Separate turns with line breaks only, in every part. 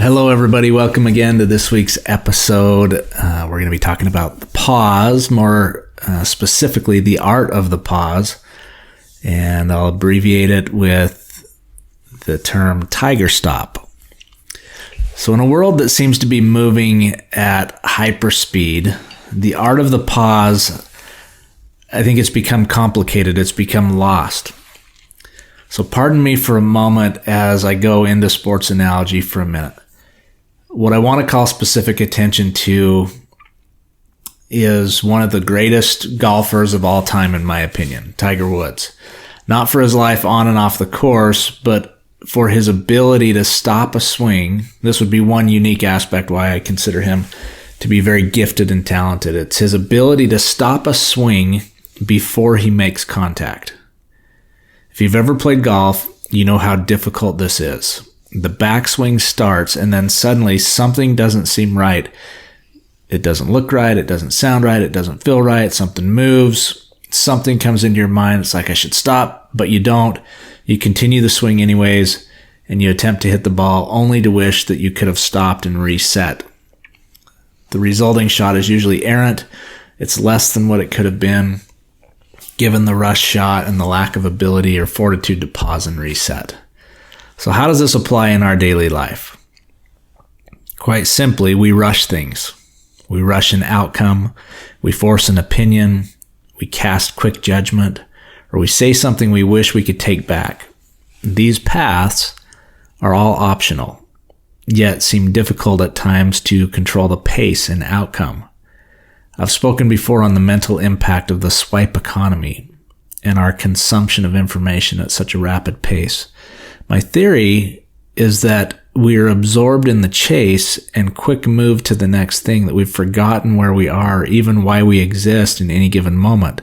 Hello, everybody. Welcome again to this week's episode. We're going to be talking about the pause, more specifically the art of the pause, and I'll abbreviate it with the term tiger stop. So in a world that seems to be moving at hyperspeed, the art of the pause, I think it's become complicated. It's become lost. So pardon me for a moment as I go into sports analogy for a minute. What I want to call specific attention to is one of the greatest golfers of all time, in my opinion, Tiger Woods. Not for his life on and off the course, but for his ability to stop a swing. This would be one unique aspect why I consider him to be very gifted and talented. It's his ability to stop a swing before he makes contact. If you've ever played golf, you know how difficult this is. The backswing starts and then suddenly something doesn't seem right. It doesn't look right. It doesn't sound right. It doesn't feel right. Something moves. Something comes into your mind. It's like, I should stop, but you don't. You continue the swing anyways, and you attempt to hit the ball only to wish that you could have stopped and reset. The resulting shot is usually errant. It's less than what it could have been, given the rush shot and the lack of ability or fortitude to pause and reset. So how does this apply in our daily life? Quite simply, we rush things. We rush an outcome, we force an opinion, we cast quick judgment, or we say something we wish we could take back. These paths are all optional, yet seem difficult at times to control the pace and outcome. I've spoken before on the mental impact of the swipe economy and our consumption of information at such a rapid pace. My theory is that we are absorbed in the chase and quick move to the next thing that we've forgotten where we are, even why we exist in any given moment.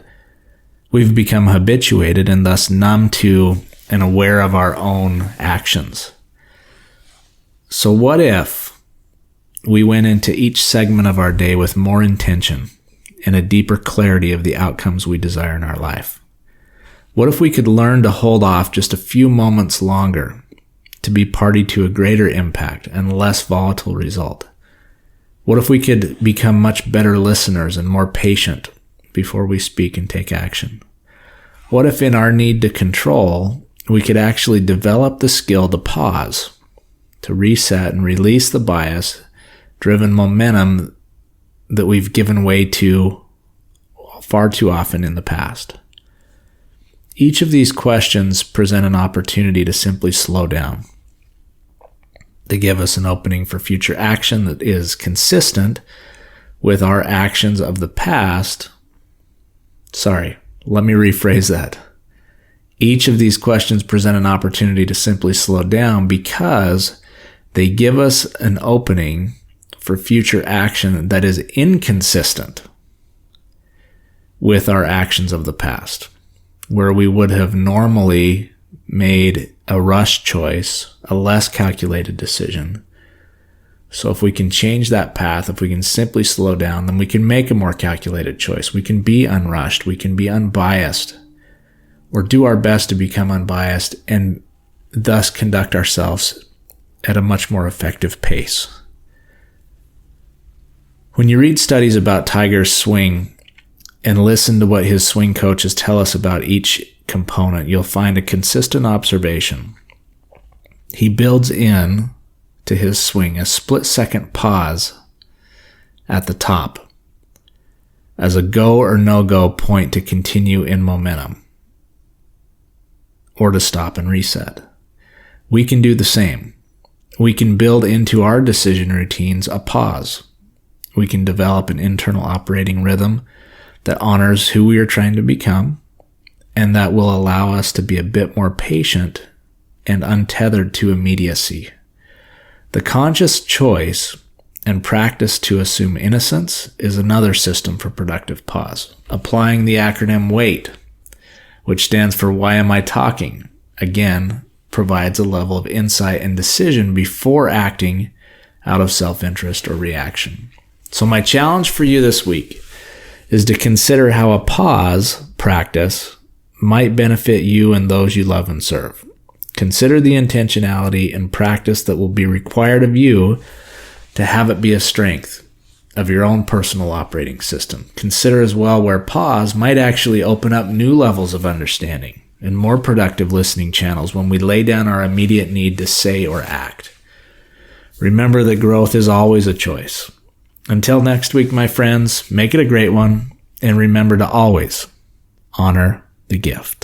We've become habituated and thus numb to and aware of our own actions. So what if we went into each segment of our day with more intention and a deeper clarity of the outcomes we desire in our life? What if we could learn to hold off just a few moments longer to be party to a greater impact and less volatile result? What if we could become much better listeners and more patient before we speak and take action? What if in our need to control, we could actually develop the skill to pause, to reset and release the bias-driven momentum that we've given way to far too often in the past? Each of these questions present an opportunity to simply slow down. They give us an opening for future action that is consistent with our actions of the past. Let me rephrase that. Each of these questions present an opportunity to simply slow down because they give us an opening for future action that is inconsistent with our actions of the past, where we would have normally made a rush choice, a less calculated decision. So if we can change that path, if we can simply slow down, then we can make a more calculated choice. We can be unrushed. We can be unbiased, or do our best to become unbiased and thus conduct ourselves at a much more effective pace. When you read studies about Tiger's swing and listen to what his swing coaches tell us about each component, you'll find a consistent observation. He builds in to his swing a split-second pause at the top as a go or no-go point to continue in momentum or to stop and reset. We can do the same. We can build into our decision routines a pause. We can develop an internal operating rhythm that honors who we are trying to become, and that will allow us to be a bit more patient and untethered to immediacy. The conscious choice and practice to assume innocence is another system for productive pause. Applying the acronym WAIT, which stands for Why Am I Talking, again, provides a level of insight and decision before acting out of self-interest or reaction. So my challenge for you this week is to consider how a pause practice might benefit you and those you love and serve. Consider the intentionality and practice that will be required of you to have it be a strength of your own personal operating system. Consider as well where pause might actually open up new levels of understanding and more productive listening channels when we lay down our immediate need to say or act. Remember that growth is always a choice. Until next week, my friends, make it a great one, and remember to always honor the gift.